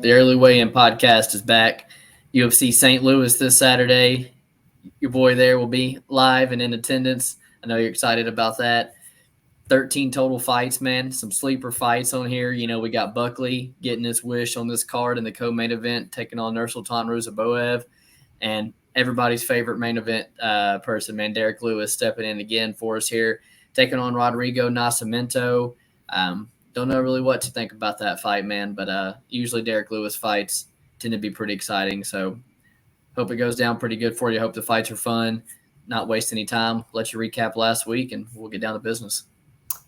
The Early Weigh-In podcast is back. UFC St. Louis this Saturday. Your boy there will be live and in attendance. I know you're excited about that. 13 total fights, man. Some sleeper fights on here. You know, we got Buckley getting his wish on this card in the co-main event, taking on Nursulton Ruziboev. And everybody's favorite main event person, man, Derrick Lewis stepping in again for us here, taking on Rodrigo Nascimento. Don't know really what to think about that fight, man, but usually Derrick Lewis fights tend to be pretty exciting. So hope it goes down pretty good for you. Hope the fights are fun. Not waste any time. Let you recap last week, and we'll get down to business.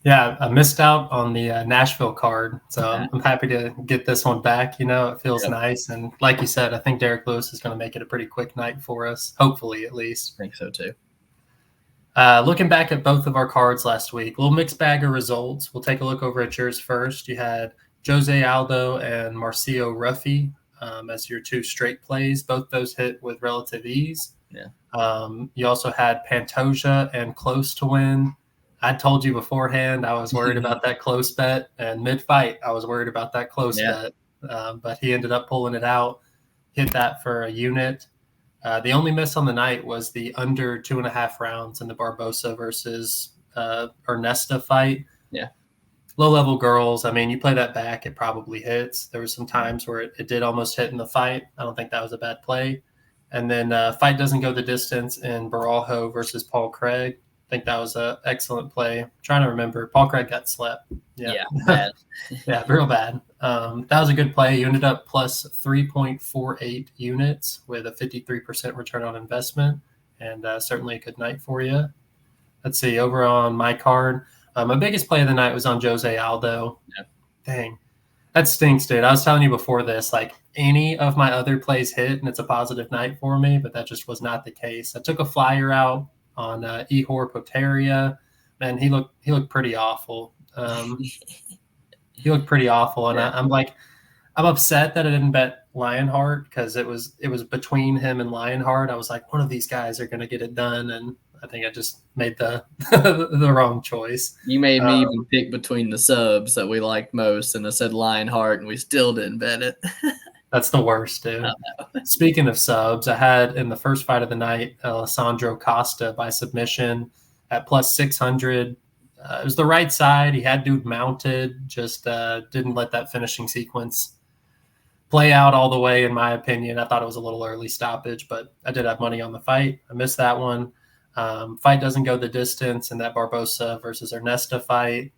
Yeah, I missed out on the Nashville card, so I'm happy to get this one back. You know, it feels nice. And like you said, I think Derrick Lewis is going to make it a pretty quick night for us, hopefully at least. I think so too. Looking back at both of our cards last week, a little mixed bag of results. We'll take a look over at yours first. You had Jose Aldo and Marcio Ruffy as your two straight plays. Both those hit with relative ease. Yeah. You also had Pantoja and Close to win. I told you beforehand I was worried about that close bet, and mid-fight I was worried about that close bet. But he ended up pulling it out, hit that for a unit. The only miss on the night was the under 2.5 rounds in the Barbosa versus Ernesta fight. Yeah. Low-level girls, I mean, you play that back, it probably hits. There were some times where it did almost hit in the fight. I don't think that was a bad play. And then fight doesn't go the distance in Baralho versus Paul Craig. I think that was an excellent play. I'm trying to remember. Paul Craig got slept. Yeah, bad. Yeah, real bad. That was a good play. You ended up plus 3.48 units with a 53% return on investment, and certainly a good night for you. Let's see. Over on my card, my biggest play of the night was on Jose Aldo. Yeah. Dang. That stinks, dude. I was telling you before this, like any of my other plays hit, and it's a positive night for me, but that just was not the case. I took a flyer out on Ihor Poteria. Man, he looked pretty awful. He looked pretty awful, and I'm upset that I didn't bet Lionheart because it was between him and Lionheart. I was like, one of these guys are going to get it done, and I think I just made the the wrong choice. You made me even pick between the subs that we liked most, and I said Lionheart, and we still didn't bet it. That's the worst, dude. Speaking of subs, I had in the first fight of the night, Alessandro Costa by submission at plus 600. It was the right side. He had dude mounted, just didn't let that finishing sequence play out all the way, in my opinion. I thought it was a little early stoppage, but I did have money on the fight. I missed that one. Fight doesn't go the distance in that Barbosa versus Ernesta fight.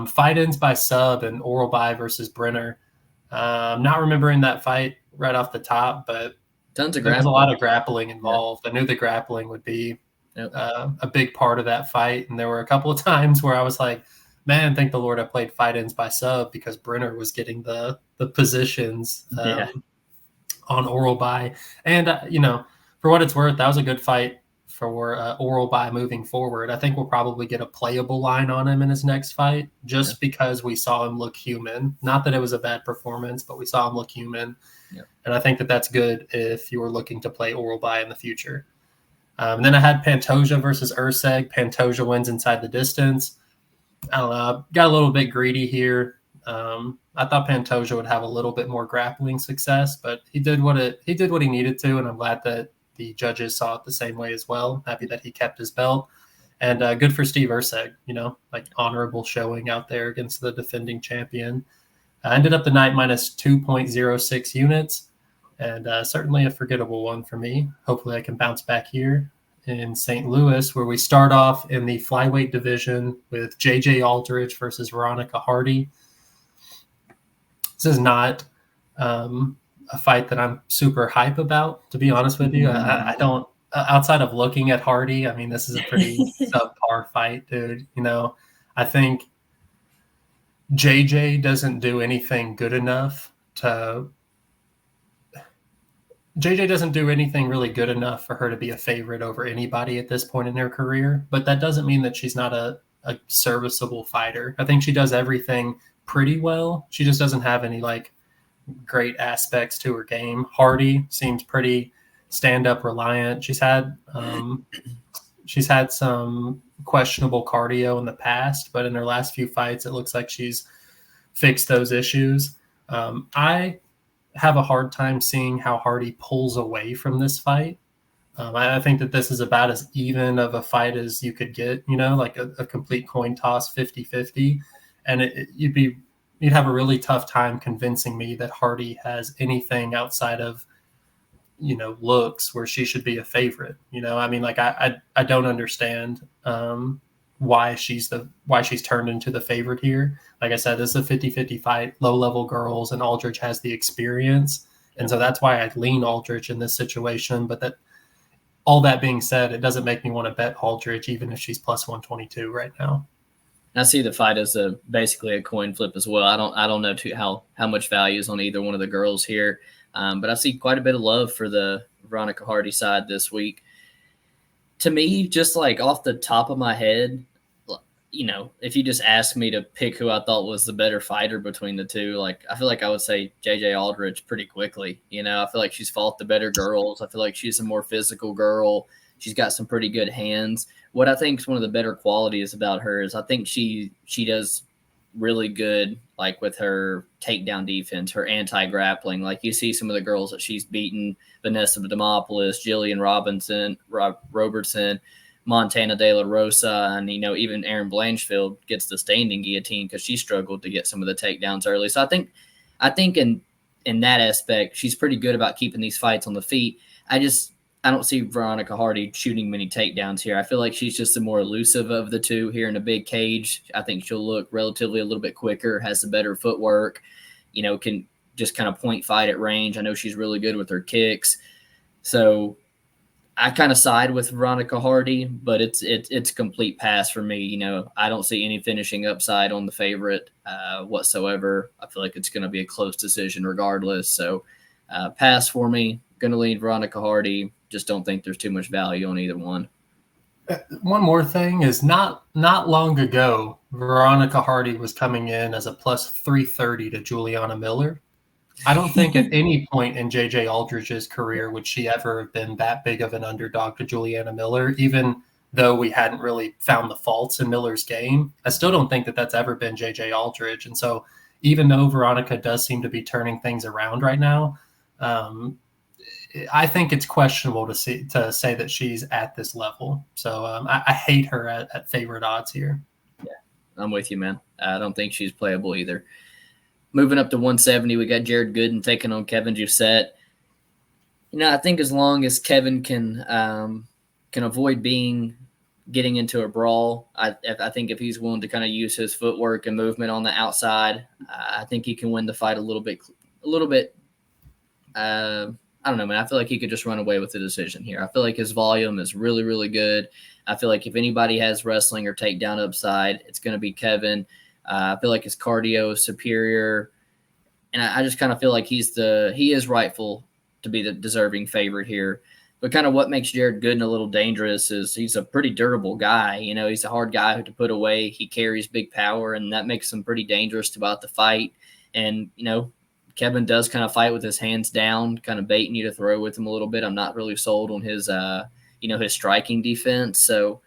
Fight ends by sub and oral by versus Brenner. I'm not remembering that fight right off the top, but there was a lot of grappling involved. I knew the grappling would be a big part of that fight. And there were a couple of times where I was like, man, thank the Lord I played fight ends by sub because Brenner was getting the positions on oral by. And, for what it's worth, that was a good fight for oral by moving forward. I think we'll probably get a playable line on him in his next fight just because we saw him look human. Not that it was a bad performance, but we saw him look human. Yeah. And I think that that's good if you were looking to play oral by in the future. And then I had Pantoja versus Urseg. Pantoja wins inside the distance. I don't know. Got a little bit greedy here. I thought Pantoja would have a little bit more grappling success, but he did what he needed to, and I'm glad that the judges saw it the same way as well. Happy that he kept his belt. And good for Steve Urseg, honorable showing out there against the defending champion. Ended up the night minus 2.06 units, and certainly a forgettable one for me. Hopefully I can bounce back here in St. Louis, where we start off in the flyweight division with JJ Aldridge versus Veronica Hardy. This is not a fight that I'm super hype about, to be honest with you. I don't, outside of looking at Hardy, I mean, this is a pretty subpar fight, dude. I think JJ doesn't do anything good enough JJ doesn't do anything really good enough for her to be a favorite over anybody at this point in her career, but that doesn't mean that she's not a serviceable fighter. I think she does everything pretty well. She just doesn't have any great aspects to her game. Hardy seems pretty stand-up reliant. She's had some questionable cardio in the past, but in her last few fights, it looks like she's fixed those issues. I have a hard time seeing how Hardy pulls away from this fight. I think that this is about as even of a fight as you could get, like a complete coin toss 50-50. And you'd have a really tough time convincing me that Hardy has anything outside of, looks where she should be a favorite. I don't understand why she's turned into the favorite here. Like I said, this is a 50-50 fight, low-level girls, and Aldridge has the experience. And so that's why I'd lean Aldridge in this situation. But all that being said, it doesn't make me want to bet Aldridge, even if she's plus 122 right now. I see the fight as basically a coin flip as well. I don't know how much value is on either one of the girls here, but I see quite a bit of love for the Veronica Hardy side this week. To me, just like off the top of my head, if you just asked me to pick who I thought was the better fighter between the two, like I feel like I would say JJ Aldridge pretty quickly. I feel like she's fought the better girls. I feel like she's a more physical girl. She's got some pretty good hands. What I think is one of the better qualities about her is I think she does really good, like with her takedown defense, her anti-grappling. Like you see some of the girls that she's beaten, Vanessa Demopoulos, Jillian Robertson, Montana De La Rosa, and, even Erin Blanchfield gets the standing guillotine because she struggled to get some of the takedowns early. So I think in that aspect, she's pretty good about keeping these fights on the feet. I don't see Veronica Hardy shooting many takedowns here. I feel like she's just the more elusive of the two here in a big cage. I think she'll look relatively a little bit quicker, has the better footwork, can just kind of point fight at range. I know she's really good with her kicks. So I kind of side with Veronica Hardy, but it's a complete pass for me. I don't see any finishing upside on the favorite whatsoever. I feel like it's going to be a close decision regardless. So pass for me. Going to lean Veronica Hardy. Just don't think there's too much value on either one. One more thing is not long ago, Veronica Hardy was coming in as a plus 330 to Juliana Miller. I don't think at any point in JJ Aldridge's career would she ever have been that big of an underdog to Juliana Miller, even though we hadn't really found the faults in Miller's game. I still don't think that that's ever been JJ Aldridge. And so even though Veronica does seem to be turning things around right now, I think it's questionable to say that she's at this level. So I hate her at favorite odds here. Yeah, I'm with you, man. I don't think she's playable either. Moving up to 170, we got Jared Gooden taking on Kevin Jousset. I think as long as Kevin can avoid getting into a brawl, I think if he's willing to kind of use his footwork and movement on the outside, I think he can win the fight a little bit. I don't know, man. I feel like he could just run away with the decision here. I feel like his volume is really, really good. I feel like if anybody has wrestling or takedown upside, it's going to be Kevin. I feel like his cardio is superior. And I just kind of feel like he is rightful to be the deserving favorite here. But kind of what makes Jared Gooden a little dangerous is he's a pretty durable guy. He's a hard guy to put away. He carries big power, and that makes him pretty dangerous throughout the fight. And, Kevin does kind of fight with his hands down, kind of baiting you to throw with him a little bit. I'm not really sold on his, his striking defense. So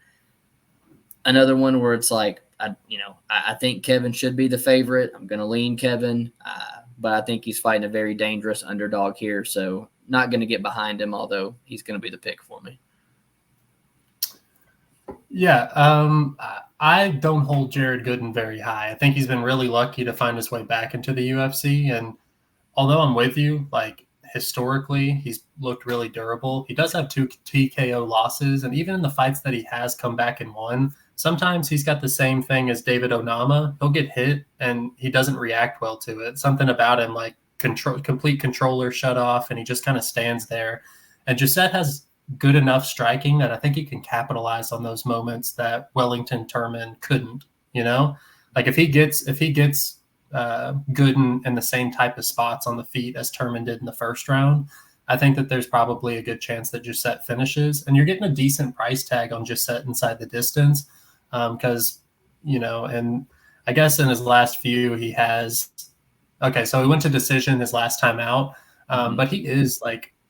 another one where it's like, I think Kevin should be the favorite. I'm going to lean Kevin, but I think he's fighting a very dangerous underdog here. So not going to get behind him, although he's going to be the pick for me. Yeah, I don't hold Jared Gooden very high. I think he's been really lucky to find his way back into the UFC. And although I'm with you, like historically, he's looked really durable. He does have 2 TKO losses. And even in the fights that he has come back and won, sometimes he's got the same thing as David Onama. He'll get hit and he doesn't react well to it. Something about him, like complete controller shut off, and he just kind of stands there. And Jousset has good enough striking that I think he can capitalize on those moments that Wellington Turman couldn't. Like if he gets Gooden in the same type of spots on the feet as Turman did in the first round, I think that there's probably a good chance that Jousset finishes. And you're getting a decent price tag on Jousset inside the distance because, and I guess in his last few he has – okay, so he went to decision his last time out, but he is like –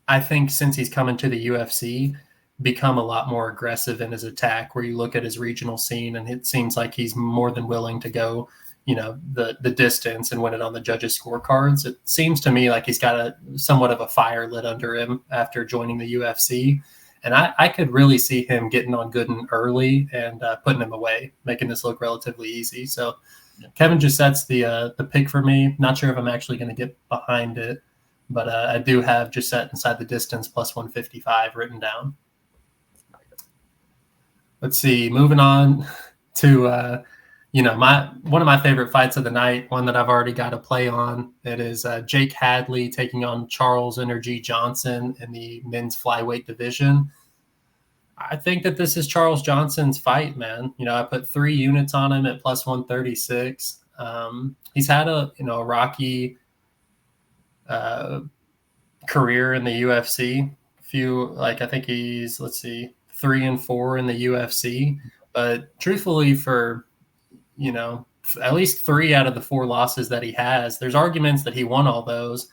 I think since he's come into the UFC, become a lot more aggressive in his attack, where you look at his regional scene and it seems like he's more than willing to go the distance and win it on the judges' scorecards. It seems to me like he's got somewhat of a fire lit under him after joining the UFC. And I could really see him getting on Gooden early and putting him away, making this look relatively easy. So Kevin Gissette's the pick for me. Not sure if I'm actually going to get behind it, but I do have Gisette inside the distance plus 155 written down. Let's see. Moving on to one of my favorite fights of the night, one that I've already got a play on. It is Jake Hadley taking on Charles Energy Johnson in the men's flyweight division. I think that this is Charles Johnson's fight, man. I put 3 units on him at plus 136. He's had a rocky career in the UFC. I think he's 3-4 in the UFC. But truthfully, for at least 3 out of the 4 losses that he has, there's arguments that he won all those.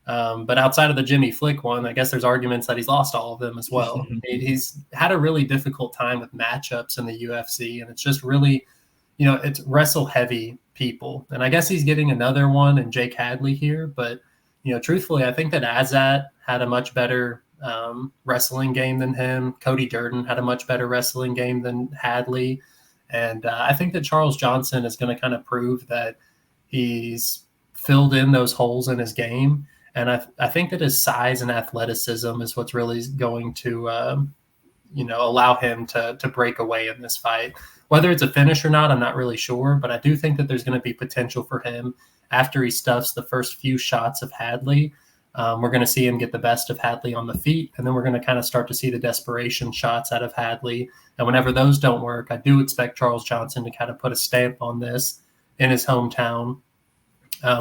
But outside of the Jimmy Flick one, I guess there's arguments that he's lost all of them as well. He's had a really difficult time with matchups in the UFC, and it's just really, it's wrestle heavy people. And I guess he's getting another one in Jake Hadley here. But, truthfully, I think that Azat had a much better wrestling game than him. Cody Durden had a much better wrestling game than Hadley. And I think that Charles Johnson is going to kind of prove that he's filled in those holes in his game. And I think that his size and athleticism is what's really going to, allow him to break away in this fight. Whether it's a finish or not, I'm not really sure. But I do think that there's going to be potential for him after he stuffs the first few shots of Hadley. We're going to see him get the best of Hadley on the feet, and then we're going to kind of start to see the desperation shots out of Hadley. And whenever those don't work, I do expect Charles Johnson to kind of put a stamp on this in his hometown.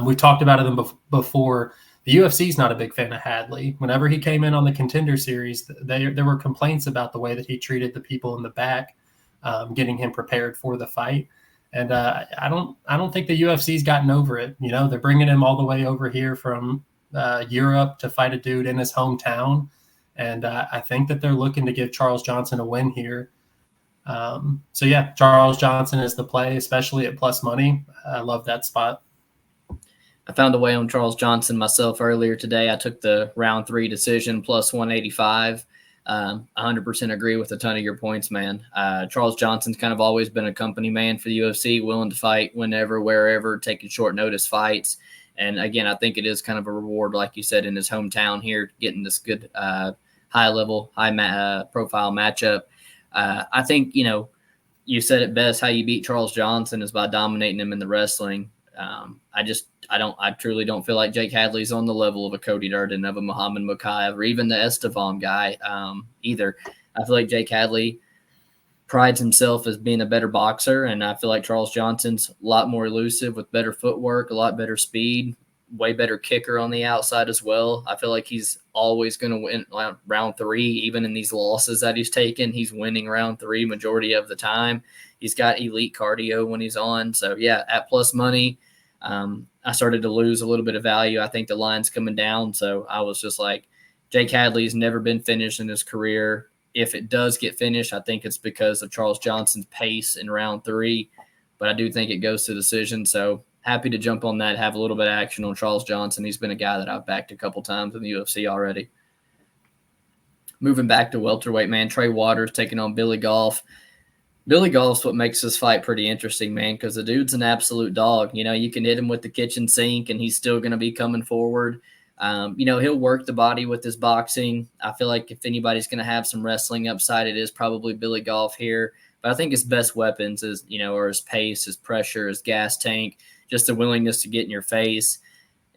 We've talked about it before. The UFC is not a big fan of Hadley. Whenever he came in on the Contender Series, there were complaints about the way that he treated the people in the back, getting him prepared for the fight. And I don't think the UFC's gotten over it. They're bringing him all the way over here from Europe to fight a dude in his hometown. And I think that they're looking to give Charles Johnson a win here. Charles Johnson is the play, especially at plus money. I love that spot. I found a way on Charles Johnson myself earlier today. I took the round 3 decision plus 185. 100% agree with a ton of your points, man. Charles Johnson's kind of always been a company man for the UFC, willing to fight whenever, wherever, taking short notice fights. And again, I think it is kind of a reward, like you said, in his hometown here, getting this good high-level, high-profile matchup. I think, you said it best, how you beat Charles Johnson is by dominating him in the wrestling. I truly don't feel like Jake Hadley's on the level of a Cody Durden, of a Muhammad Mokaev, or even the Estevam guy either. I feel like Jake Hadley prides himself as being a better boxer, and I feel like Charles Johnson's a lot more elusive with better footwork, a lot better speed, way better kicker on the outside as well. I feel like he's always going to win round 3, even in these losses that he's taken. He's winning round 3 majority of the time. He's got elite cardio when he's on. So, yeah, at plus money, I started to lose a little bit of value. I think the line's coming down. So I was just like, Jake Hadley's never been finished in his career. If it does get finished, I think it's because of Charles Johnson's pace in round 3. But I do think it goes to decision. So happy to jump on that, have a little bit of action on Charles Johnson. He's been a guy that I've backed a couple times in the UFC already. Moving back to welterweight, man, Trey Waters taking on Billy Golf. Billy Golf's what makes this fight pretty interesting, man, because the dude's an absolute dog. You can hit him with the kitchen sink, and he's still going to be coming forward. He'll work the body with his boxing. I feel like if anybody's going to have some wrestling upside, it is probably Billy Golf here. But I think his best weapons is, are his pace, his pressure, his gas tank, just the willingness to get in your face.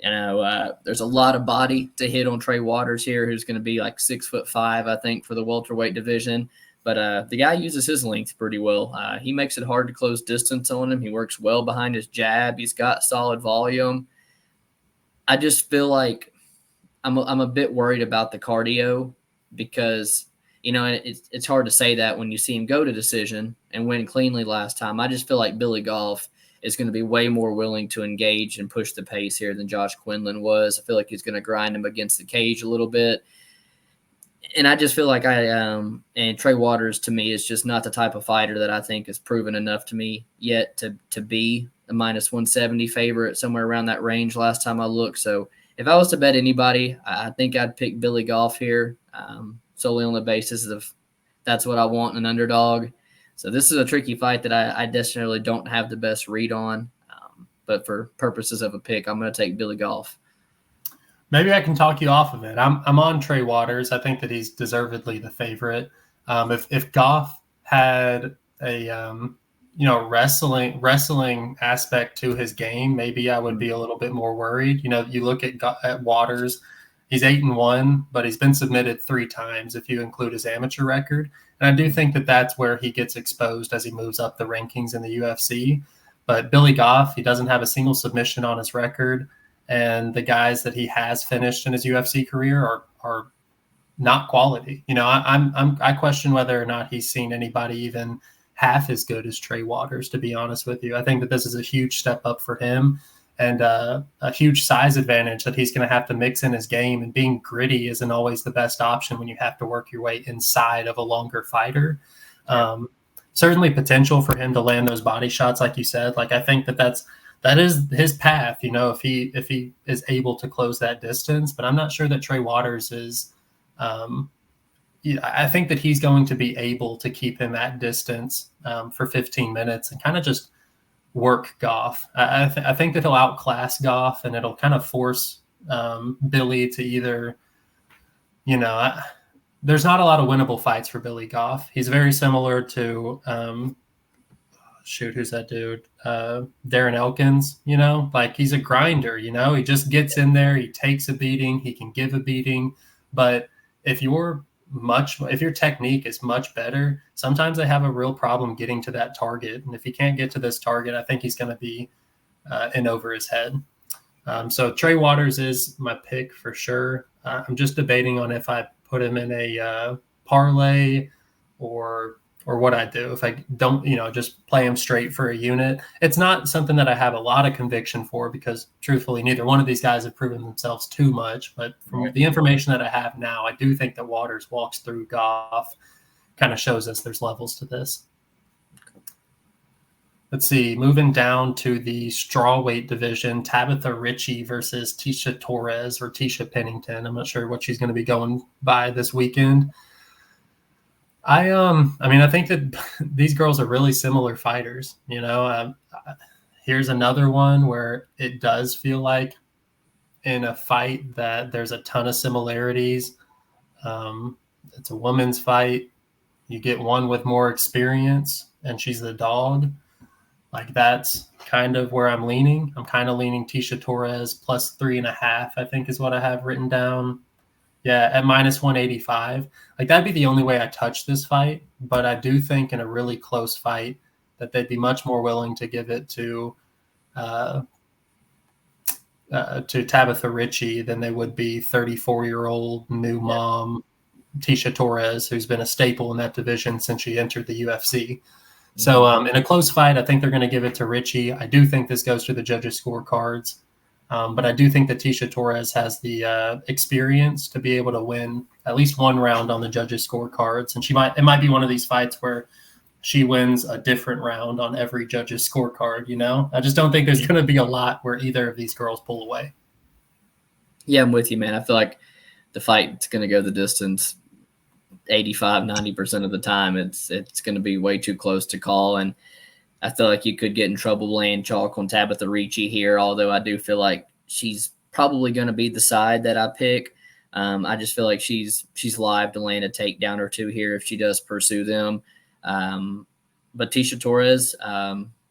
There's a lot of body to hit on Trey Waters here, who's going to be like 6'5", I think, for the welterweight division. But the guy uses his length pretty well. He makes it hard to close distance on him. He works well behind his jab. He's got solid volume. I just feel like I'm a bit worried about the cardio because, it's hard to say that when you see him go to decision and win cleanly last time. I just feel like Billy Golf is going to be way more willing to engage and push the pace here than Josh Quinlan was. I feel like he's going to grind him against the cage a little bit. And I just feel like and Trey Waters to me is just not the type of fighter that I think has proven enough to me yet to be a minus 170 favorite, somewhere around that range last time I looked. So if I was to bet anybody, I think I'd pick Billy Goff here, solely on the basis of that's what I want in an underdog. So this is a tricky fight that I definitely don't have the best read on. But for purposes of a pick, I'm going to take Billy Goff. Maybe I can talk you off of it. I'm on Trey Waters. I think that he's deservedly the favorite. If Goff had a wrestling aspect to his game, maybe I would be a little bit more worried. You look at Waters, he's 8-1, but he's been submitted 3 times if you include his amateur record. And I do think that that's where he gets exposed as he moves up the rankings in the UFC. But Billy Goff, he doesn't have a single submission on his record, and the guys that he has finished in his UFC career are not quality. I question whether or not he's seen anybody even half as good as Trey Waters, to be honest with you. I think that this is a huge step up for him, and a huge size advantage that he's going to have to mix in his game. And being gritty isn't always the best option when you have to work your way inside of a longer fighter. Certainly potential for him to land those body shots, like you said. Like, I think that is his path, if he is able to close that distance. But I'm not sure that Trey Waters is. I think that he's going to be able to keep him at distance for 15 minutes and kind of just work Goff. I think that he'll outclass Goff, and it'll kind of force Billy to either, there's not a lot of winnable fights for Billy Goff. He's very similar to, who's that dude? Darren Elkins, like he's a grinder, he just gets in there, he takes a beating, he can give a beating. But if your technique is much better, sometimes they have a real problem getting to that target. And if he can't get to this target, I think he's going to be in over his head. So Trey Waters is my pick for sure. I'm just debating on if I put him in a parlay or what I do. If I don't, just play him straight for a unit. It's not something that I have a lot of conviction for, because truthfully, neither one of these guys have proven themselves too much. But from the information that I have now, I do think that Waters walks through Goff, kind of shows us there's levels to this. Let's see, moving down to the strawweight division, Tabitha Ritchie versus Tisha Torres, or Tisha Pennington. I'm not sure what she's going to be going by this weekend. I think that these girls are really similar fighters. Here's another one where it does feel like in a fight that there's a ton of similarities. It's a women's fight. You get one with more experience, and she's the dog. Like, that's kind of where I'm leaning. I'm kind of leaning Tisha Torres plus 3.5, I think is what I have written down. Yeah, at minus 185. Like, that'd be the only way I touch this fight. But I do think in a really close fight that they'd be much more willing to give it to Tabitha Ritchie than they would be 34-year-old new mom Tisha Torres, who's been a staple in that division since she entered the UFC. So in a close fight, I think they're going to give it to Ritchie. I do think this goes to the judges' scorecards. But I do think that Tisha Torres has the experience to be able to win at least one round on the judges' scorecards. And it might be one of these fights where she wins a different round on every judge's scorecard, I just don't think there's going to be a lot where either of these girls pull away. Yeah, I'm with you, man. I feel like the fight's going to go the distance 85-90% of the time. It's going to be way too close to call, and I feel like you could get in trouble laying chalk on Tabitha Ritchie here, although I do feel like she's probably going to be the side that I pick. I just feel like she's live to land a takedown or two here if she does pursue them. But Tisha Torres,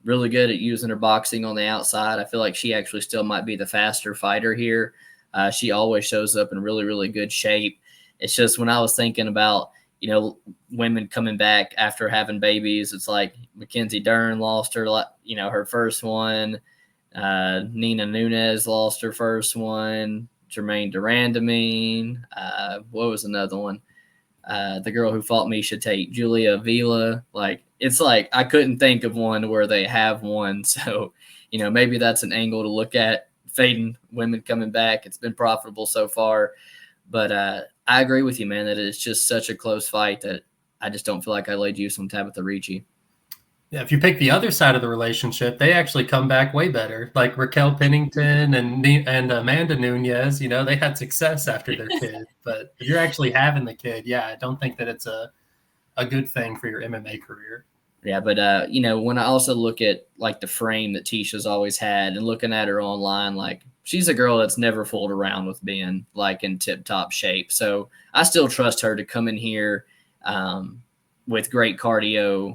really good at using her boxing on the outside. I feel like she actually still might be the faster fighter here. She always shows up in really, really good shape. It's just when I was thinking about, women coming back after having babies, it's like Mackenzie Dern lost her, her first one. Nina Nunes lost her first one. Jermaine Durandamine. What was another one? The girl who fought Miesha Tate, Julia Avila. It's like I couldn't think of one where they have one. So, maybe that's an angle to look at, fading women coming back. It's been profitable so far. But I agree with you, man, that it's just such a close fight that I just don't feel like I laid use on Tabitha Ritchie. Yeah, if you pick the other side of the relationship, they actually come back way better. Like Raquel Pennington and Amanda Nunez, they had success after their kid. But if you're actually having the kid, yeah, I don't think that it's a good thing for your MMA career. Yeah, but when I also look at like the frame that Tisha's always had, and looking at her online, like she's a girl that's never fooled around with being like in tip top shape. So I still trust her to come in here with great cardio,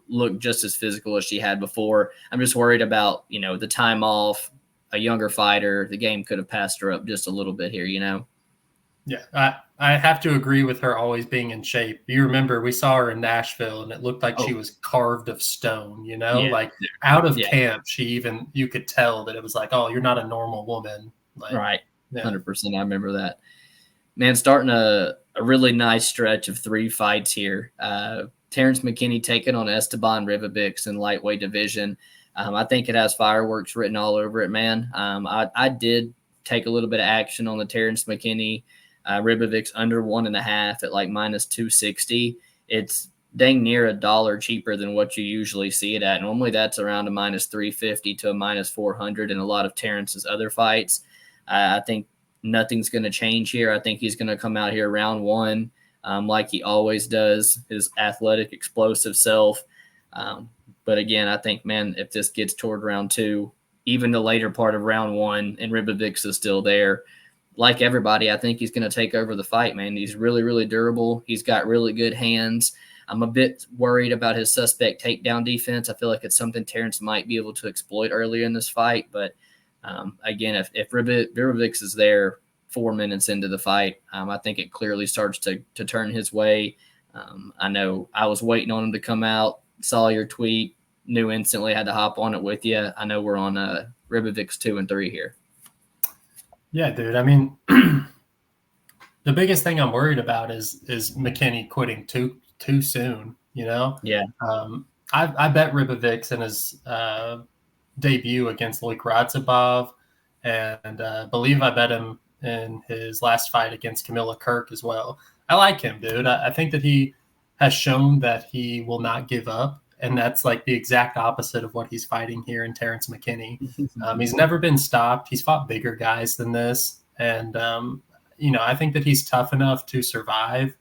look just as physical as she had before. I'm just worried about the time off, a younger fighter. The game could have passed her up just a little bit here, Yeah, I have to agree with her always being in shape. You remember we saw her in Nashville, and it looked like she was carved of stone, Yeah, like out of yeah. camp. You could tell that it was like, oh, you're not a normal woman. Like, right. Yeah. 100%. I remember that. Man, starting a really nice stretch of 3 fights here. Terrence McKinney taking on Esteban Ribovics in lightweight division. I think it has fireworks written all over it, man. I did take a little bit of action on the Terrence McKinney Ribovics under 1.5 at like -260. It's dang near $1 cheaper than what you usually see it at. Normally that's around a -350 to a -400 in a lot of Terrence's other fights. I think nothing's going to change here. I think he's going to come out here round one like he always does, his athletic, explosive self. But again, I think, man, if this gets toward round two, even the later part of round one, and Ribovics is still there, like everybody, I think he's going to take over the fight, man. He's really, really durable. He's got really good hands. I'm a bit worried about his suspect takedown defense. I feel like it's something Terrence might be able to exploit earlier in this fight. But again, if Ribovics is there 4 minutes into the fight, I think it clearly starts to turn his way. I know I was waiting on him to come out, saw your tweet, knew instantly, had to hop on it with you. I know we're on Ribovics 2 and 3 here. Yeah, dude. I mean, the biggest thing I'm worried about is McKinney quitting too soon. Yeah. I bet Ribovics in his debut against Luke Ruziboev, and believe I bet him in his last fight against Camilla Kirk as well. I like him, dude. I think that he has shown that he will not give up. And that's like the exact opposite of what he's fighting here in Terrence McKinney. He's never been stopped. He's fought bigger guys than this. And, I think that he's tough enough to survive.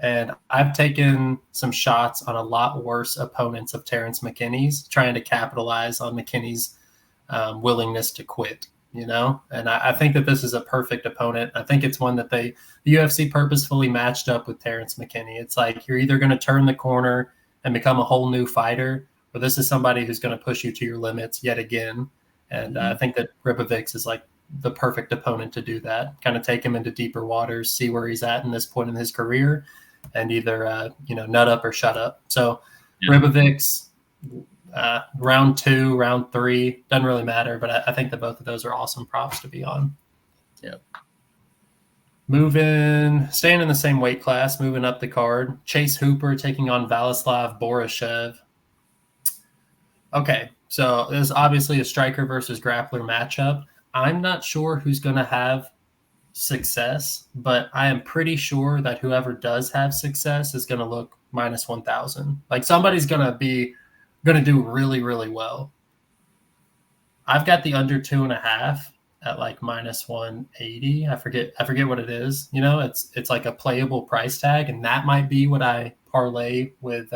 And I've taken some shots on a lot worse opponents of Terrence McKinney's, trying to capitalize on McKinney's willingness to quit, And I think that this is a perfect opponent. I think it's one that the UFC purposefully matched up with Terrence McKinney. It's like you're either going to turn the corner and become a whole new fighter, or this is somebody who's going to push you to your limits yet again. And I think that Ribovics is like the perfect opponent to do that, kind of take him into deeper waters, see where he's at in this point in his career, and either, nut up or shut up. So Ribovics, round 2, round 3, doesn't really matter, but I think that both of those are awesome props to be on. Yep. Staying in the same weight class, moving up the card. Chase Hooper taking on Vladislav Borashev. Okay, so this is obviously a striker versus grappler matchup. I'm not sure who's going to have success, but I am pretty sure that whoever does have success is going to look -1,000. Like somebody's going to do really, really well. I've got the under 2.5 at like -180. I forget what it is. It's like a playable price tag, and that might be what I parlay with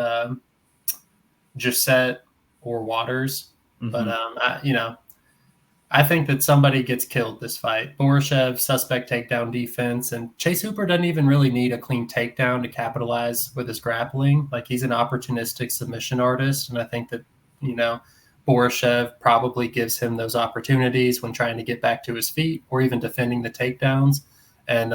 Gisette or Waters. Mm-hmm. But I think that somebody gets killed this fight. Borashev, suspect takedown defense, and Chase Hooper doesn't even really need a clean takedown to capitalize with his grappling. Like he's an opportunistic submission artist, and I think that Borashev probably gives him those opportunities when trying to get back to his feet or even defending the takedowns. And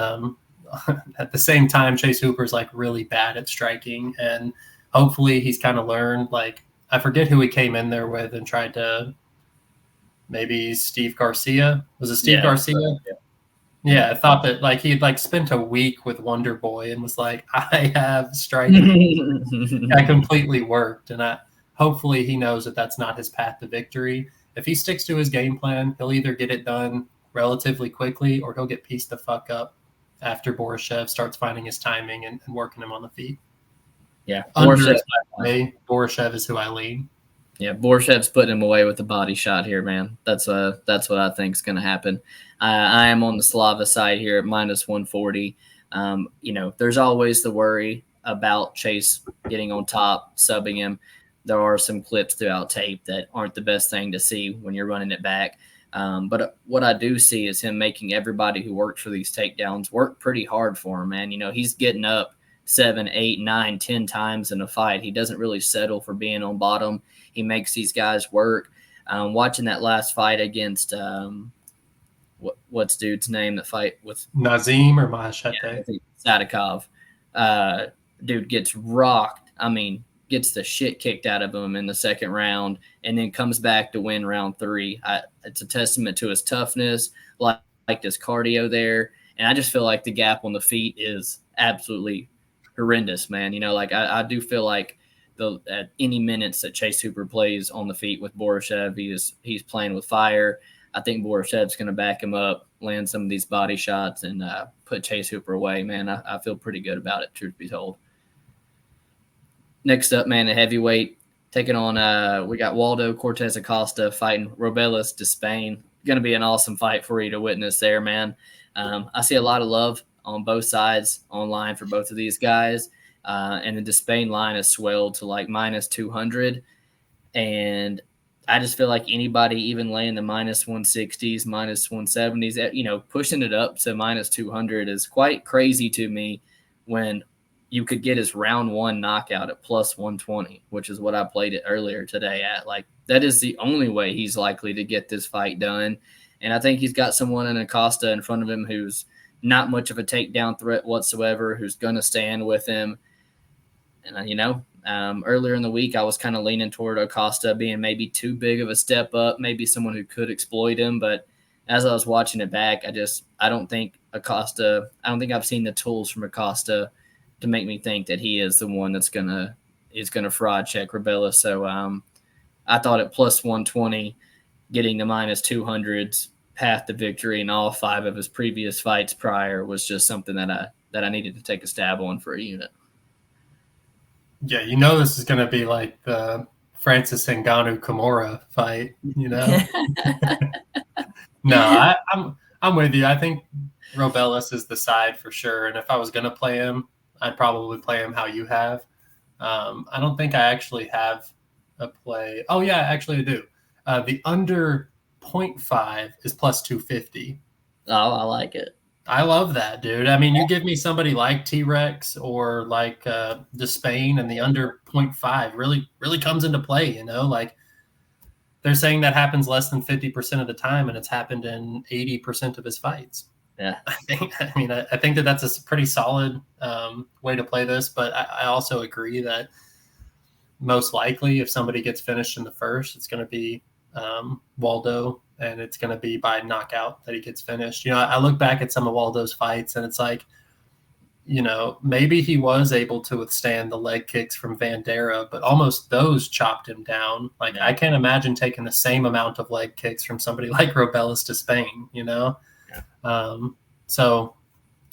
at the same time, Chase Hooper's like really bad at striking, and hopefully he's kind of learned. Like I forget who he came in there with and tried to. Maybe Steve Garcia. Was it Steve Garcia? Yeah, I thought that like he'd like spent a week with Wonder Boy and was like, I have striking. That completely worked, and hopefully he knows that that's not his path to victory. If he sticks to his game plan, he'll either get it done relatively quickly or he'll get pieced the fuck up after Borashev starts finding his timing and working him on the feet. Yeah, Borshchev is who I lean. Yeah, Borshchev's putting him away with the body shot here, man. That's what I think is going to happen. I am on the Slava side here at minus 140. There's always the worry about Chase getting on top, subbing him. There are some clips throughout tape that aren't the best thing to see when you're running it back. But what I do see is him making everybody who worked for these takedowns work pretty hard for him, man. He's getting up 7, 8, 9, 10 times in a fight. He doesn't really settle for being on bottom. He makes these guys work. Watching that last fight against what's dude's name that fight with Nazim or Mahashete? Yeah, Sadikov. Dude gets rocked. I mean, gets the shit kicked out of him in the second round, and then comes back to win round 3. It's a testament to his toughness, like his cardio there, and I just feel like the gap on the feet is absolutely horrendous, man. I do feel like at any minutes that Chase Hooper plays on the feet with Borshchev, he's playing with fire. I think Borshchev's going to back him up, land some of these body shots, and put Chase Hooper away, man. I feel pretty good about it, truth be told. Next up, man, a heavyweight. Taking on, we got Waldo Cortez Acosta fighting Robelis Despain. Going to be an awesome fight for you to witness there, man. I see a lot of love on both sides online for both of these guys. And the Despain line has swelled to like minus 200. And I just feel like anybody even laying the minus 160s, minus 170s, pushing it up to minus 200 is quite crazy to me when you could get his round 1 knockout at plus 120, which is what I played it earlier today at. Like, that is the only way he's likely to get this fight done. And I think he's got someone in Acosta in front of him who's not much of a takedown threat whatsoever, who's going to stand with him. And, earlier in the week, I was kind of leaning toward Acosta being maybe too big of a step up, maybe someone who could exploit him. But as I was watching it back, I don't think I've seen the tools from Acosta to make me think that he is the one that's going to fraud check Robelis. So I thought at plus 120, getting the minus 200s path to victory in all 5 of his previous fights prior was just something that I needed to take a stab on for a unit. Yeah, this is going to be like the Francis Ngannou Kimura fight, No, I'm with you. I think Robelis is the side for sure. And if I was going to play him, I'd probably play him how you have. I don't think I actually have a play. Oh, yeah, actually I do. The under 0.5 is plus 250. Oh, I like it. I love that, dude. I mean, you give me somebody like T-Rex or like Despain, and the under 0.5 really comes into play, Like, they're saying that happens less than 50% of the time, and it's happened in 80% of his fights. Yeah. I think that's a pretty solid way to play this, but I also agree that most likely if somebody gets finished in the first, it's going to be Waldo, and it's going to be by knockout that he gets finished. I look back at some of Waldo's fights, and it's like, maybe he was able to withstand the leg kicks from Vandera, but almost those chopped him down. Like, I can't imagine taking the same amount of leg kicks from somebody like Robelis Despain, Yeah. So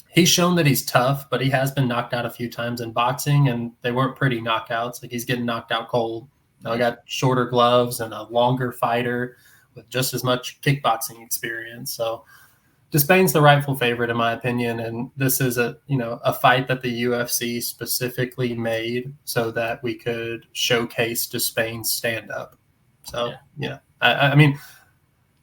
he's shown that he's tough, but he has been knocked out a few times in boxing, and they weren't pretty knockouts. Like, he's getting knocked out cold. I got shorter gloves and a longer fighter with just as much kickboxing experience. So Despain's the rightful favorite in my opinion, and this is a fight that the UFC specifically made so that we could showcase Despain's stand-up. So I mean,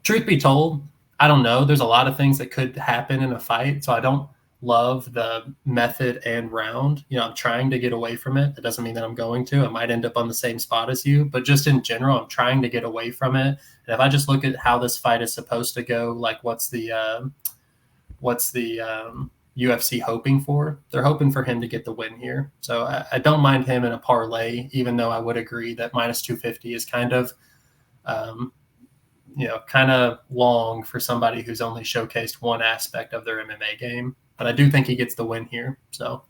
truth be told, I don't know. There's a lot of things that could happen in a fight, so I don't love the method and round. I'm trying to get away from it. That doesn't mean that I'm going to. I might end up on the same spot as you, but just in general, I'm trying to get away from it. And if I just look at how this fight is supposed to go, like what's the UFC hoping for? They're hoping for him to get the win here. So I don't mind him in a parlay, even though I would agree that minus 250 is kind of long for somebody who's only showcased one aspect of their MMA game. But I do think he gets the win here. So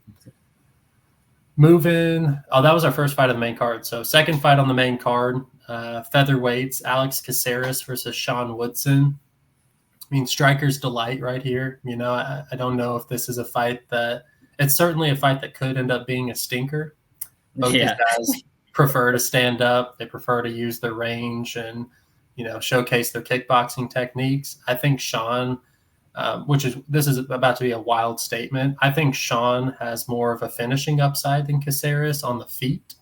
moving. Oh, that was our first fight of the main card. So second fight on the main card, featherweights, Alex Caceres versus Sean Woodson. I mean, striker's delight right here. I don't know if this is a fight that – it's certainly a fight that could end up being a stinker. Both these Yeah. guys prefer to stand up. They prefer to use their range and, showcase their kickboxing techniques. I think Sean, this is about to be a wild statement. I think Sean has more of a finishing upside than Caceres on the feet.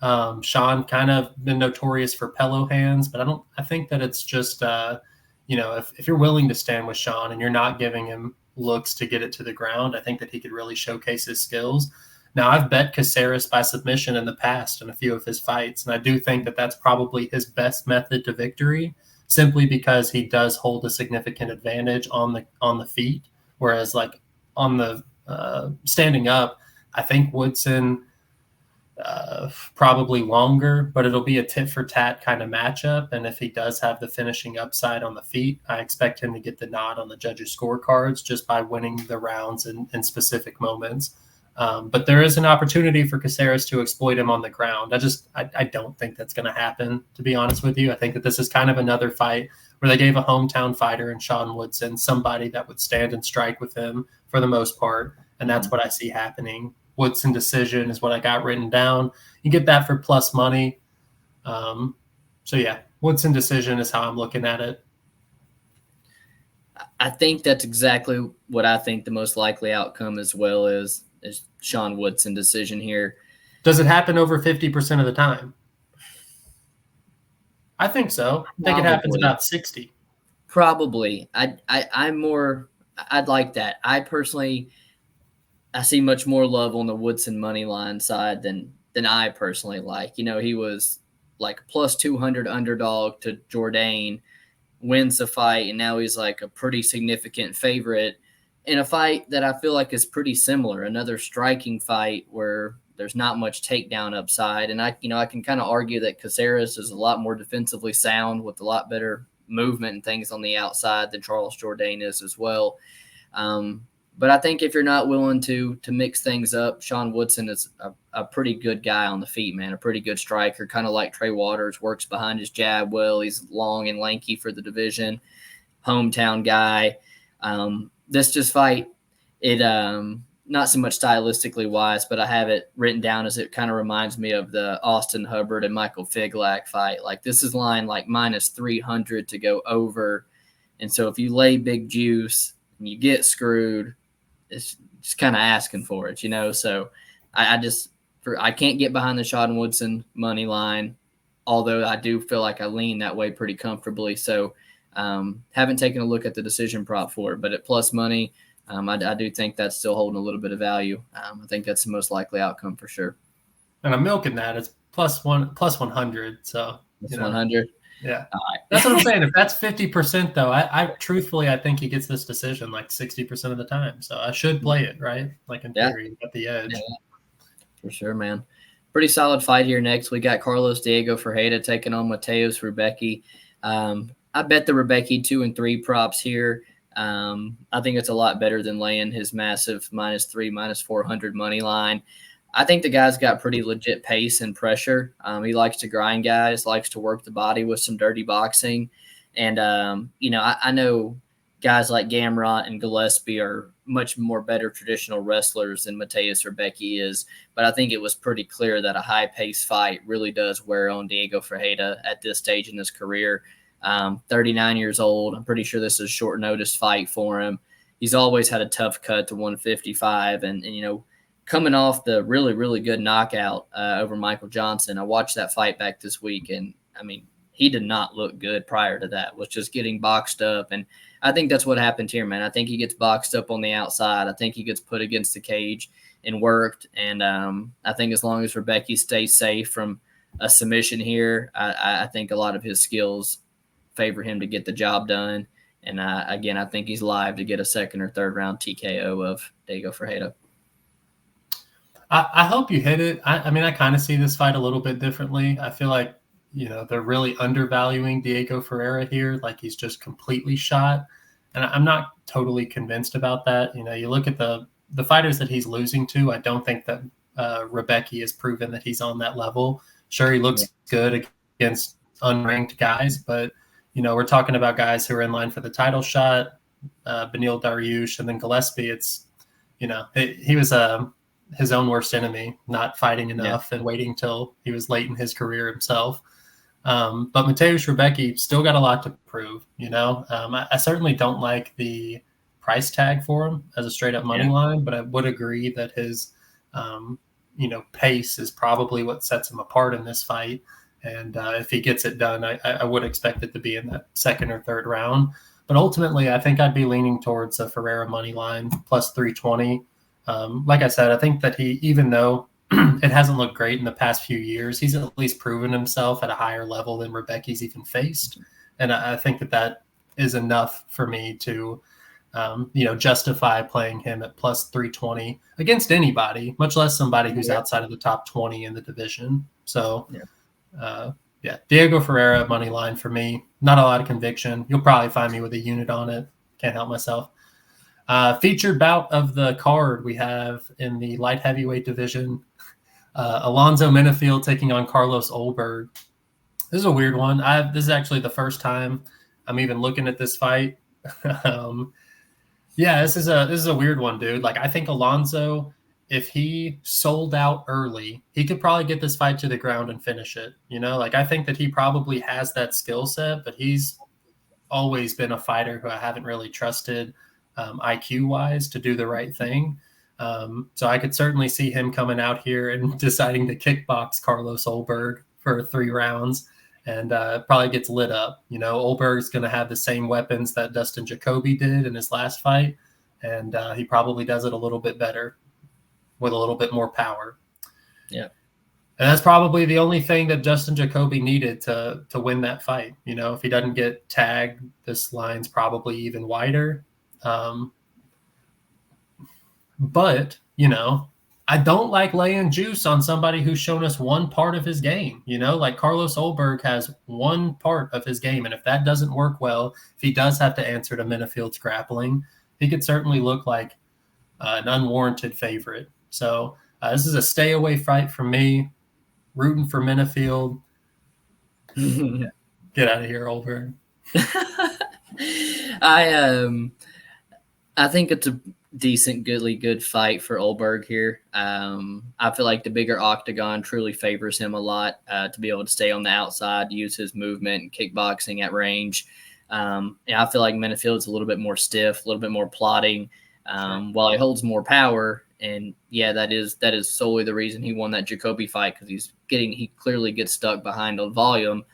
Sean kind of been notorious for pillow hands, but I think that it's just, if you're willing to stand with Sean and you're not giving him looks to get it to the ground, I think that he could really showcase his skills. Now, I've bet Caceres by submission in the past in a few of his fights, and I do think that that's probably his best method to victory, simply because he does hold a significant advantage on the feet, whereas like on the standing up, I think Woodson probably longer, but it'll be a tit for tat kind of matchup. And if he does have the finishing upside on the feet, I expect him to get the nod on the judges' scorecards just by winning the rounds in specific moments. But there is an opportunity for Caceres to exploit him on the ground. I don't think that's going to happen, to be honest with you. I think that this is kind of another fight where they gave a hometown fighter in Sean Woodson somebody that would stand and strike with him for the most part. And that's what I see happening. Woodson decision is what I got written down. You get that for plus money. Woodson decision is how I'm looking at it. I think that's exactly what I think the most likely outcome as well is Sean Woodson decision here. Does it happen over 50% of the time? I think so. I think it happens about 60. Probably. I'd like that. I see much more love on the Woodson money line side than I personally like. He was like plus 200 underdog to Jourdain, wins the fight, and now he's like a pretty significant favorite in a fight that I feel like is pretty similar. Another striking fight where there's not much takedown upside. And I can kind of argue that Caceres is a lot more defensively sound with a lot better movement and things on the outside than Charles Jourdain is as well. But I think if you're not willing to mix things up, Sean Woodson is a pretty good guy on the feet, man, a pretty good striker, kind of like Trey Waters, works behind his jab well. He's long and lanky for the division, hometown guy. This fight, it not so much stylistically wise, but I have it written down as it kind of reminds me of the Austin Hubbard and Michael Figlak fight. Like this is line like minus 300 to go over. And so if you lay big juice and you get screwed, it's just kind of asking for it, So I can't get behind the Sean Woodson money line, although I do feel like I lean that way pretty comfortably. So haven't taken a look at the decision prop for it, but at plus money, I do think that's still holding a little bit of value. I think that's the most likely outcome for sure. And I'm milking that. It's plus 100. So plus 100. Yeah, that's what I'm saying. If that's 50%, though, I truthfully, I think he gets this decision like 60% of the time. So I should play it, right? Like in theory, at the edge. Yeah. For sure, man. Pretty solid fight here next. We got Carlos Diego Ferreira taking on Mateus Rebecki. I bet the Rebecki 2 and 3 props here. I think it's a lot better than laying his massive -3, -400 money line. I think the guy's got pretty legit pace and pressure. He likes to grind guys, likes to work the body with some dirty boxing. And, I know guys like Gamrot and Gillespie are much more better traditional wrestlers than Mateus Rebecki is. But I think it was pretty clear that a high-paced fight really does wear on Diego Ferreira at this stage in his career. 39 years old. I'm pretty sure this is a short notice fight for him. He's always had a tough cut to 155. And coming off the really, really good knockout over Michael Johnson. I watched that fight back this week, and, he did not look good prior to that, was just getting boxed up. And I think that's what happened here, man. I think he gets boxed up on the outside. I think he gets put against the cage and worked. And I think as long as Rebecki stays safe from a submission here, I think a lot of his skills favor him to get the job done. And, again, I think he's live to get a second or third round TKO of Diego Ferreira. I hope you hit it. I kind of see this fight a little bit differently. I feel like, they're really undervaluing Diego Ferreira here. Like he's just completely shot. And I'm not totally convinced about that. You look at the fighters that he's losing to, I don't think that Rebecki has proven that he's on that level. Sure, he looks good against unranked guys, but, we're talking about guys who are in line for the title shot, Beneil Dariush, and then Gillespie. It's, he was his own worst enemy, not fighting enough and waiting till he was late in his career himself. But Mateusz Rebecki still got a lot to prove, you know. I certainly don't like the price tag for him as a straight up money line, but I would agree that his, pace is probably what sets him apart in this fight. And if he gets it done, I would expect it to be in that second or third round. But ultimately, I think I'd be leaning towards a Ferreira money line plus 320. Like I said, I think that he, even though it hasn't looked great in the past few years, he's at least proven himself at a higher level than Rebecki's even faced. And I think that is enough for me to, justify playing him at plus 320 against anybody, much less somebody who's outside of the top 20 in the division. So, Diego Ferreira money line for me. Not a lot of conviction. You'll probably find me with a unit on it. Can't help myself. Featured bout of the card we have in the light heavyweight division. Alonzo Menifield taking on Carlos Olberg. This is a weird one. This is actually the first time I'm even looking at this fight. This is a weird one, dude. Like, I think Alonzo, if he sold out early, he could probably get this fight to the ground and finish it. You know, like, I think that he probably has that skill set, but he's always been a fighter who I haven't really trusted IQ wise to do the right thing. So I could certainly see him coming out here and deciding to kickbox Carlos Olberg for 3 rounds and probably gets lit up. You know, Olberg's going to have the same weapons that Dustin Jacoby did in his last fight, and he probably does it a little bit better with a little bit more power. Yeah. And that's probably the only thing that Dustin Jacoby needed to win that fight. You know, if he doesn't get tagged, this line's probably even wider. But, you know, I don't like laying juice on somebody who's shown us one part of his game. You know, like Carlos Olberg has one part of his game. And if that doesn't work well, if he does have to answer to Menifield's grappling, he could certainly look like an unwarranted favorite. So this is a stay away fight for me. Rooting for Menifield. Get out of here, Olberg. I think it's a decent, good fight for Olberg here. I feel like the bigger octagon truly favors him a lot to be able to stay on the outside, use his movement and kickboxing at range. I feel like Menifield's a little bit more stiff, a little bit more plotting, while he holds more power. And that is solely the reason he won that Jacoby fight, because he clearly gets stuck behind on volume.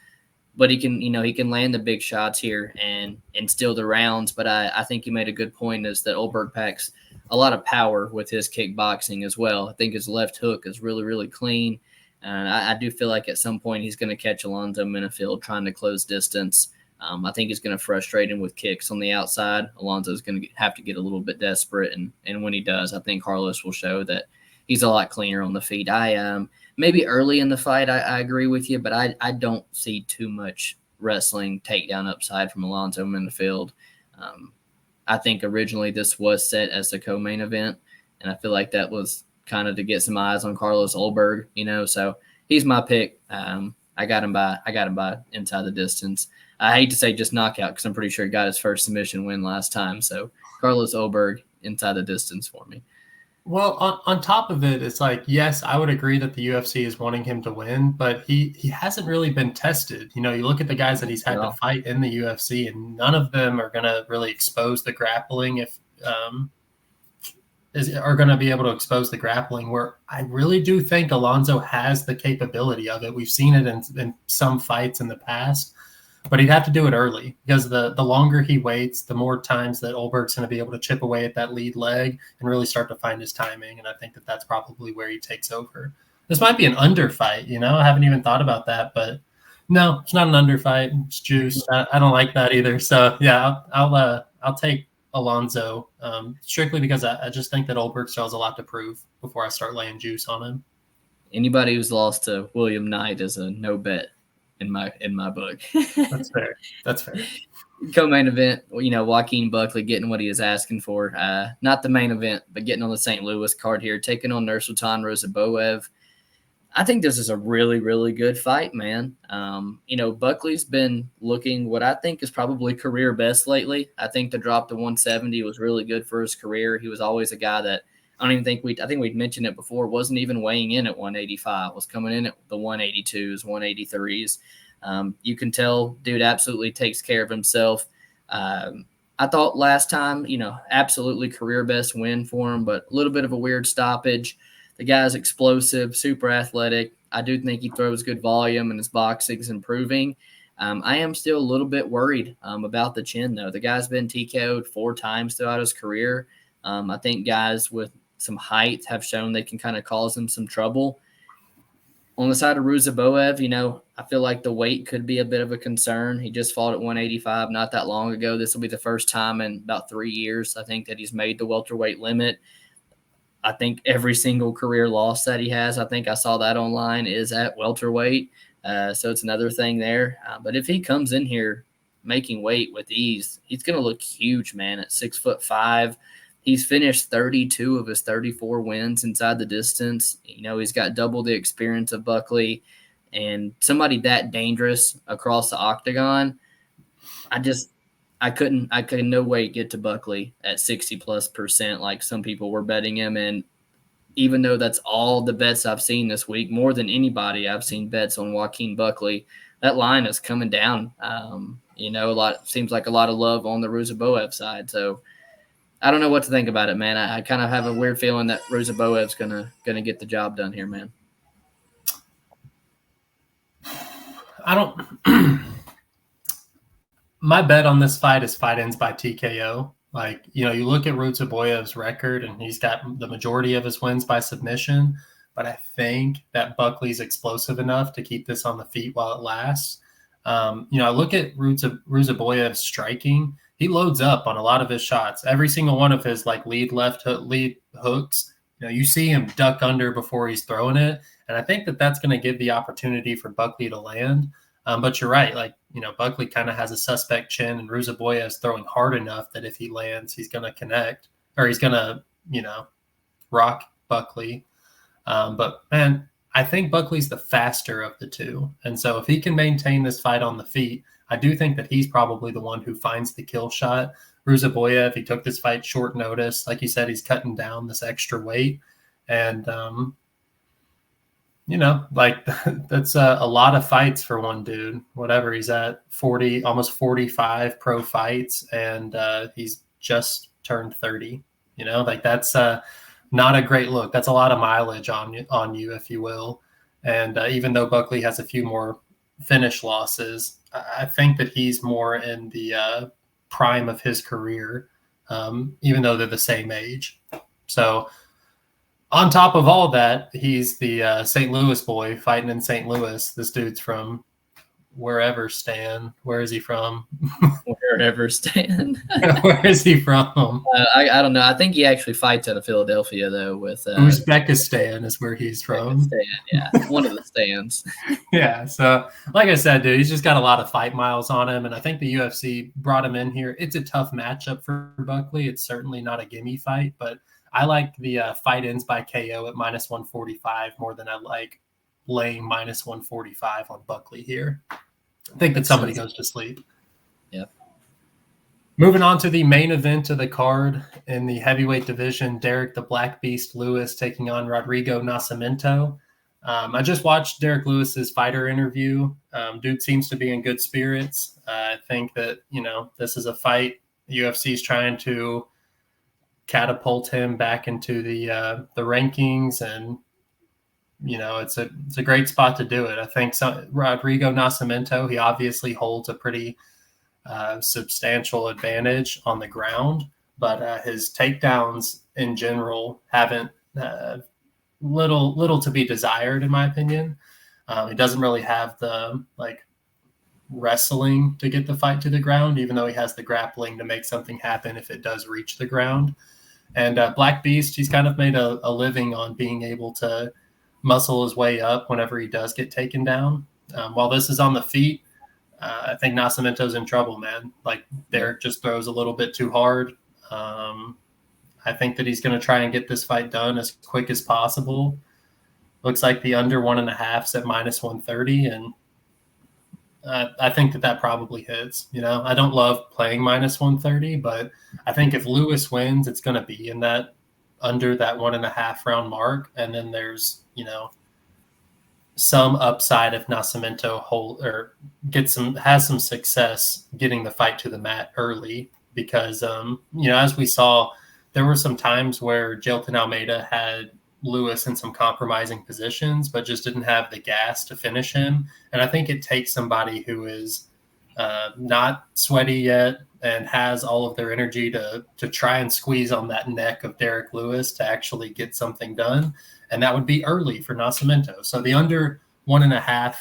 But he can land the big shots here and steal the rounds. But I think you made a good point, is that Olberg packs a lot of power with his kickboxing as well. I think his left hook is really, really clean. I do feel like at some point he's going to catch Alonzo Menifield trying to close distance. I think he's going to frustrate him with kicks on the outside. Alonzo's going to have to get a little bit desperate. And when he does, I think Carlos will show that he's a lot cleaner on the feet. Maybe early in the fight, I agree with you, but I don't see too much wrestling takedown upside from Alonzo Menifield. I think originally this was set as the co-main event, and I feel like that was kind of to get some eyes on Carlos Olberg, you know. So he's my pick. I got him by inside the distance. I hate to say just knockout, because I'm pretty sure he got his first submission win last time. So Carlos Olberg inside the distance for me. Well, on top of it, it's like, yes, I would agree that the UFC is wanting him to win, but he hasn't really been tested. You know, you look at the guys that he's had to fight in the UFC, and none of them are going to really expose the grappling are going to be able to expose the grappling, where I really do think Alonzo has the capability of it. We've seen it in some fights in the past, but he'd have to do it early, because the longer he waits, the more times that Olberg's going to be able to chip away at that lead leg and really start to find his timing. And I think that that's probably where he takes over. This might be an under fight, you know? I haven't even thought about that, but no, it's not an under fight. It's juice. I don't like that either. So yeah, I'll take Alonzo strictly because I just think that Olberg still has a lot to prove before I start laying juice on him. Anybody who's lost to William Knight is a no bet in my book. That's fair. Co-main event, you know, Joaquin Buckley getting what he was asking for. Not the main event, but getting on the St. Louis card here, taking on Nursulton Ruziboev. I think this is a really, really good fight, man. You know, Buckley's been looking what I think is probably career best lately. I think the drop to 170 was really good for his career. He was always a guy that I don't even think I think we'd mentioned it before, wasn't even weighing in at 185, was coming in at the 182s, 183s. You can tell dude absolutely takes care of himself. I thought last time, absolutely career best win for him, but a little bit of a weird stoppage. The guy's explosive, super athletic. I do think he throws good volume and his boxing is improving. I am still a little bit worried about the chin, though. The guy's been TKO'd 4 times throughout his career. I think guys with some height have shown they can kind of cause him some trouble. On the side of Ruziboev, I feel like the weight could be a bit of a concern. He just fought at 185 not that long ago. This will be the first time in about 3 years, I think, that he's made the welterweight limit. I think every single career loss that he has, I think I saw that online, is at welterweight. So it's another thing there. But if he comes in here making weight with ease, he's going to look huge, man, at 6'5". He's finished 32 of his 34 wins inside the distance. He's got double the experience of Buckley, and somebody that dangerous across the octagon. I couldn't no way get to Buckley at 60+% like some people were betting him. And even though that's all the bets I've seen this week, more than anybody I've seen bets on Joaquin Buckley, that line is coming down. Seems like a lot of love on the Ruziboev side. So I don't know what to think about it, man. I kind of have a weird feeling that Ruziboev's gonna get the job done here, man. I don't. My bet on this fight is fight ends by TKO. You look at Ruziboev's record, and he's got the majority of his wins by submission. But I think that Buckley's explosive enough to keep this on the feet while it lasts. I look at Ruziboev's striking. He loads up on a lot of his shots. Every single one of his lead hooks, you see him duck under before he's throwing it. And I think that that's going to give the opportunity for Buckley to land. But you're right. Buckley kind of has a suspect chin, and Ruziboev is throwing hard enough that if he lands, he's going to connect, or he's going to, rock Buckley. But man, I think Buckley's the faster of the two. And so if he can maintain this fight on the feet, I do think that he's probably the one who finds the kill shot. Ruziboev, he took this fight short notice. Like you said, he's cutting down this extra weight. And, that's a lot of fights for one dude. Whatever, he's at 40, almost 45 pro fights, and he's just turned 30. That's not a great look. That's a lot of mileage on you, if you will. And even though Buckley has a few more finish losses, I think that he's more in the prime of his career, even though they're the same age. So on top of all that, he's the St. Louis boy fighting in St. Louis. This dude's from wherever, Stan. Where is he from? Wherever, Stan. Where is he from? I don't know. I think he actually fights out of Philadelphia, though. With Uzbekistan is where he's from. Yeah, one of the stands. Yeah, so like I said, dude, he's just got a lot of fight miles on him, and I think the UFC brought him in here. It's a tough matchup for Buckley. It's certainly not a gimme fight, but I like the fight ends by KO at -145 more than I like laying -145 on Buckley here. I think that somebody goes to sleep. Yep. Moving on to the main event of the card in the heavyweight division, Derrick the Black Beast Lewis taking on Rodrigo Nascimento. I just watched Derrick Lewis's fighter interview. Dude seems to be in good spirits. I think that, this is a fight UFC is trying to catapult him back into the rankings, and it's a great spot to do it. I think Rodrigo Nascimento, he obviously holds a pretty substantial advantage on the ground, but his takedowns in general haven't little to be desired, in my opinion. He doesn't really have the wrestling to get the fight to the ground, even though he has the grappling to make something happen if it does reach the ground. And Black Beast, he's kind of made a living on being able to muscle his way up whenever he does get taken down. While this is on the feet, I think Nascimento's in trouble, man. Derrick just throws a little bit too hard. I think that he's going to try and get this fight done as quick as possible. Looks like the under 1.5's at -130, and I think that probably hits. I don't love playing -130, but I think if Lewis wins, it's going to be in that under that 1.5 round mark. And then there's, some upside if Nascimento has some success getting the fight to the mat early, because as we saw, there were some times where Jailton Almeida had Lewis in some compromising positions, but just didn't have the gas to finish him. And I think it takes somebody who is not sweaty yet and has all of their energy to try and squeeze on that neck of Derrick Lewis to actually get something done. And that would be early for Nascimento. So the under 1.5,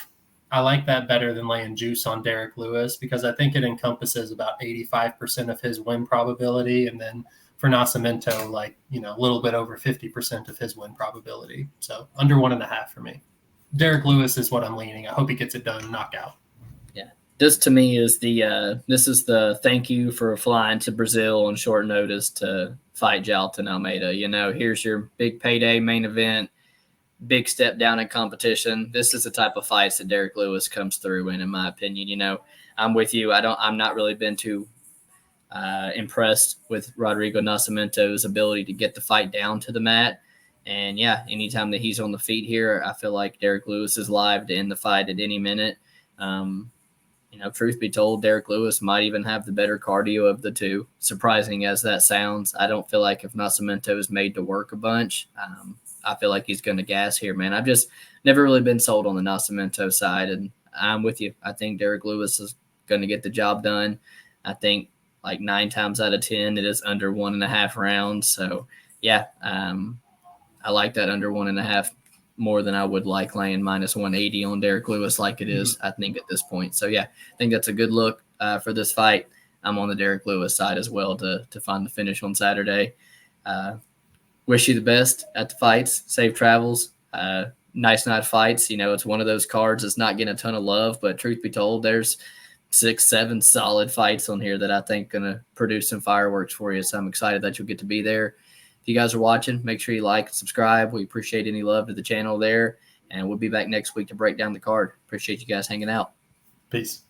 I like that better than laying juice on Derrick Lewis, because I think it encompasses about 85% of his win probability. And then for Nascimento, a little bit over 50% of his win probability. So under 1.5 for me. Derrick Lewis is what I'm leaning. I hope he gets it done knockout. Yeah. This to me is this is the thank you for flying to Brazil on short notice to fight Jailton Almeida. Here's your big payday main event, big step down in competition. This is the type of fights that Derrick Lewis comes through in my opinion. I'm with you. I'm not really been too impressed with Rodrigo Nascimento's ability to get the fight down to the mat. And yeah, anytime that he's on the feet here, I feel like Derrick Lewis is live to end the fight at any minute. Truth be told, Derrick Lewis might even have the better cardio of the two. Surprising as that sounds, I don't feel like if Nascimento is made to work a bunch, I feel like he's going to gas here, man. I've just never really been sold on the Nascimento side, and I'm with you. I think Derrick Lewis is going to get the job done. I think 9 times out of 10, it is under 1.5 rounds. So, yeah, I like that under 1.5 more than I would like laying minus 180 on Derrick Lewis like it is, I think, at this point. So, yeah, I think that's a good look for this fight. I'm on the Derrick Lewis side as well to find the finish on Saturday. Wish you the best at the fights. Safe travels. Nice night fights. It's one of those cards that's not getting a ton of love, but truth be told, there's 6-7 solid fights on here that I think going to produce some fireworks for you. So I'm excited that you'll get to be there. If you guys are watching, make sure you like and subscribe. We appreciate any love to the channel there, and we'll be back next week to break down the card. Appreciate you guys hanging out. Peace.